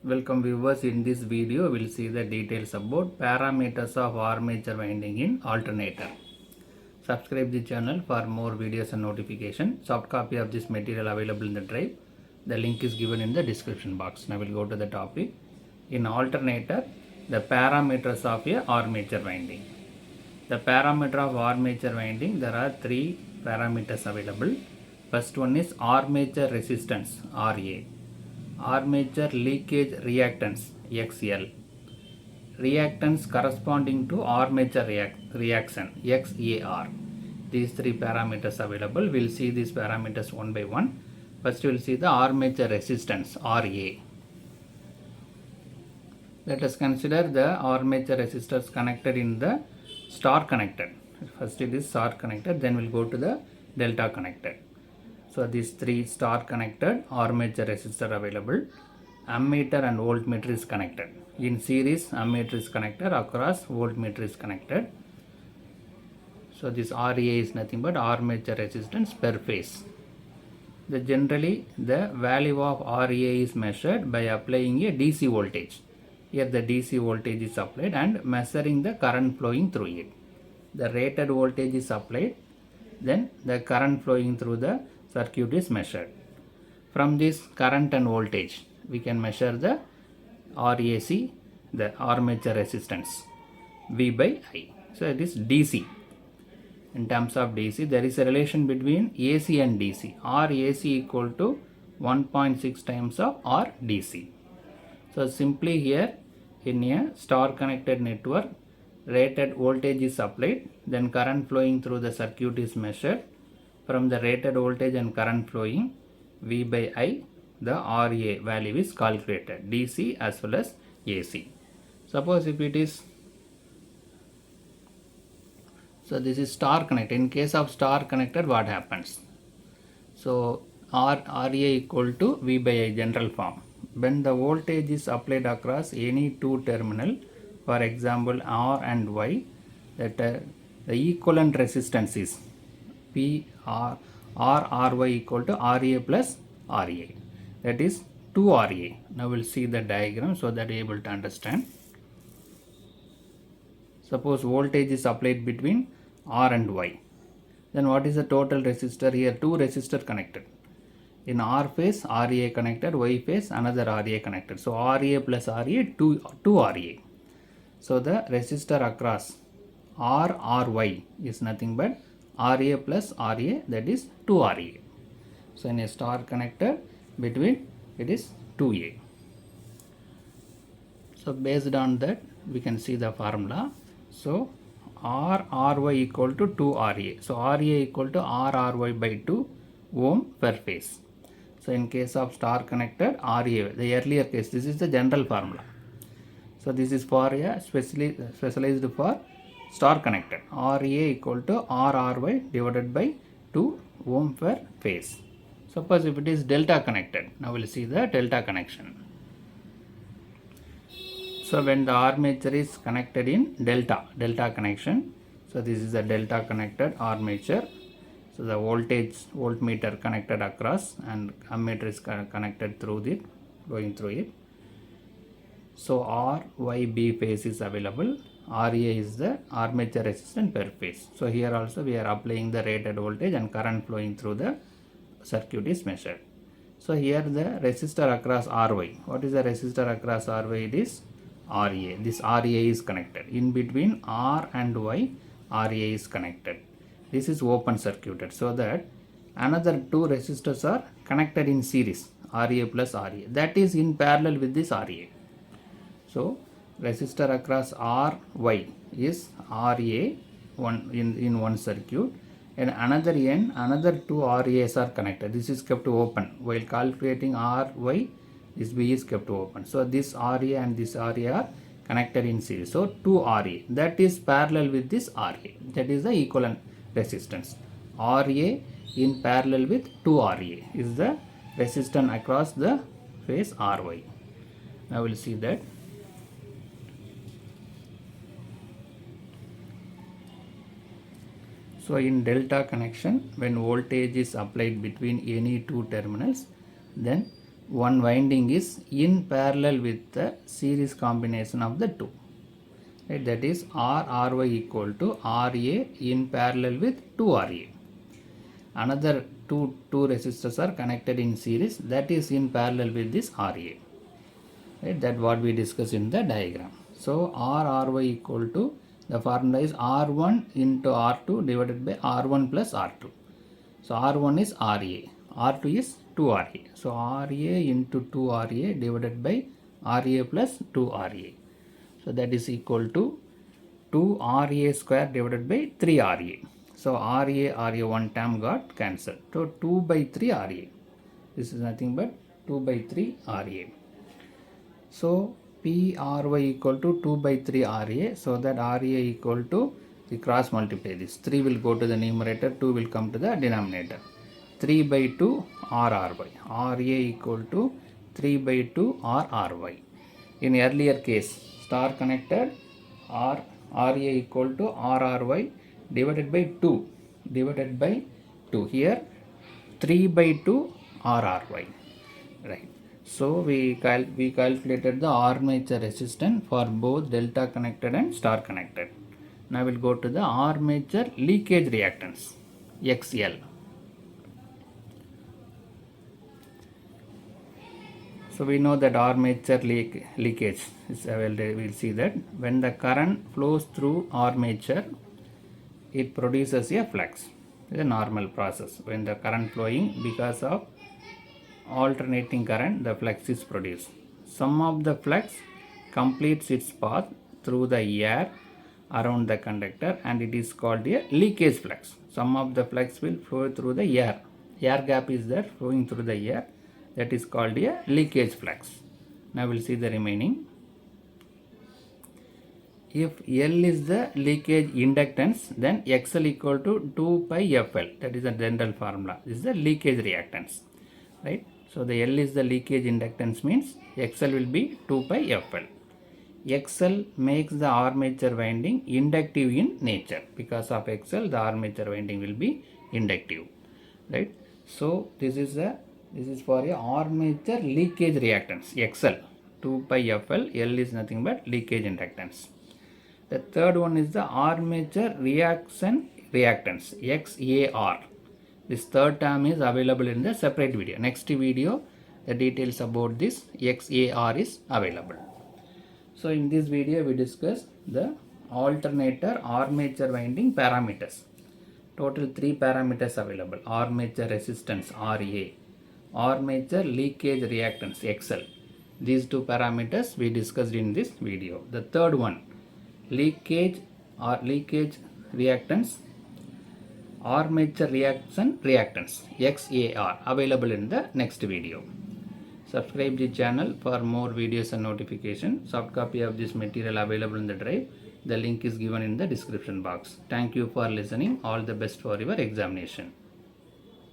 Welcome viewers, in this video we will see the details about parameters of armature winding in alternator. Subscribe the channel for more videos and notification. Soft copy of this material available in the drive. The link is given in the description box. Now we will go to the topic. In alternator, the parameters of a armature winding. The parameter of armature winding, there are three parameters available. First one is armature resistance, RA. Armature leakage reactance, XL. Reactance corresponding to armature reaction, XAR. These three parameters available. We will see these parameters one by one. First we will see the armature resistance, RA. Let us consider the armature resistors connected in the star connected. First it is star connected, then we will go to the delta connected. So these three star connected armature resistor available. Ammeter and voltmeter is connected. In series, ammeter is connected, across voltmeter is connected. So this RA is nothing but armature resistance per phase. Generally the value of RA is measured by applying a DC voltage. Here the DC voltage is applied and measuring the current flowing through it. The rated voltage is applied, then the current flowing through the circuit is measured. From this current and voltage, we can measure the RAC, the armature resistance, V by I. So it is DC. In terms of DC, there is a relation between AC and DC. RAC equal to 1.6 times of RDC. So simply here, in a star connected network, rated voltage is applied, then current flowing through the circuit is measured. From the rated voltage and current flowing, V by I, the RA value is calculated, DC as well as AC. Suppose if it is, so this is star connected. In case of star connected, what happens? So RA equal to V by I, general form. When the voltage is applied across any two terminal, for example R and Y, that the equivalent resistance is RY equal to RA plus RA. That is 2RA. Now we will see the diagram so that you are able to understand. Suppose voltage is applied between R and Y. Then what is the total resistor? Here two resistors connected. In R phase RA connected, Y phase another RA connected. So RA plus RA 2 RA. So the resistor across RY is nothing but RA plus RA, that is 2 RA. So in a star connected, between it is 2A. So based on that we can see the formula. So RY equal to 2 RA. So RA equal to RRY by 2 ohm per phase. So in case of star connected, RA, the earlier case, this is the general formula. So this is for a specialized for star connected. RA equal to RRY divided by 2 ohm per phase. Suppose if it is delta connected, now we will see the delta connection. So when the armature is connected in delta connection, so this is a delta connected armature. So the voltmeter connected across and ammeter is connected through it, going through it. So RYB phase is available. RA is the armature resistance per phase. So here also we are applying the rated voltage and current flowing through the circuit is measured. So here the resistor across RY. What is the resistor across RY? It is RA. This RA is connected. In between R and Y, RA is connected. This is open circuited, so that another two resistors are connected in series, RA plus RA. That is in parallel with this RA. So resistor across RY is RA in one circuit, and another end, another two RAs are connected. This is kept open. While calculating RY, this B is kept open. So this RA and this RA are connected in series. So 2 RA, that is parallel with this RA. That is the equivalent resistance. RA in parallel with 2 RA is the resistance across the phase RY. Now we will see that. So in delta connection, when voltage is applied between any two terminals, then one winding is in parallel with the series combination of the two. Right? That is RRY equal to RA in parallel with 2RA. Another two resistors are connected in series, that is in parallel with this RA. Right? That what we discussed in the diagram. So RRY equal to, the formula is R1 into R2 divided by R1 plus R2. So R1 is RA, R2 is 2RA. So RA into 2RA divided by RA plus 2RA. So that is equal to 2RA square divided by 3RA. So RA one term got cancelled. So 2 by 3 RA. This is nothing but 2 by 3 RA. So PRY equal to 2 by 3 RA. So that RA equal to, we cross multiply this. 3 will go to the numerator, 2 will come to the denominator. 3 by 2 RRY. RA equal to 3 by 2 RRY. In earlier case, star connected, RA equal to RRY divided by 2. Here 3 by 2 RRY. Right. So we calculated the armature resistance for both delta connected and star connected. Now we'll go to the armature leakage reactance, XL. So we know that armature leakage is available. We'll see that when the current flows through armature, it produces a flux. It's a normal process. When the current flowing, because of alternating current, the flux is produced. Some of the flux completes its path through the air around the conductor, and it is called a leakage flux. Some of the flux will flow through the air. Air gap is there flowing through the air. That is called a leakage flux. Now we'll see the remaining. If L is the leakage inductance, then XL equal to 2 pi FL. That is the general formula. This is the leakage reactance. Right? So the L is the leakage inductance, means XL will be 2 pi FL. XL makes the armature winding inductive in nature. Because of XL, the armature winding will be inductive. Right? So this is for a armature leakage reactance, XL. 2 pi FL, L is nothing but leakage inductance. The third one is the armature reaction reactance, XAR. This third term is available in the separate video. Next video, the details about this XAR is available. So in this video, we discussed the alternator armature winding parameters. Total 3 parameters available: armature resistance, RA, armature leakage reactance, XL. These 2 parameters we discussed in this video. The third one, leakage reactance, armature reaction reactance, XAR, available in the next video. Subscribe the channel for more videos and notification. Soft copy of this material available in the drive. The link is given in the description box. Thank you for listening. All the best for your examination.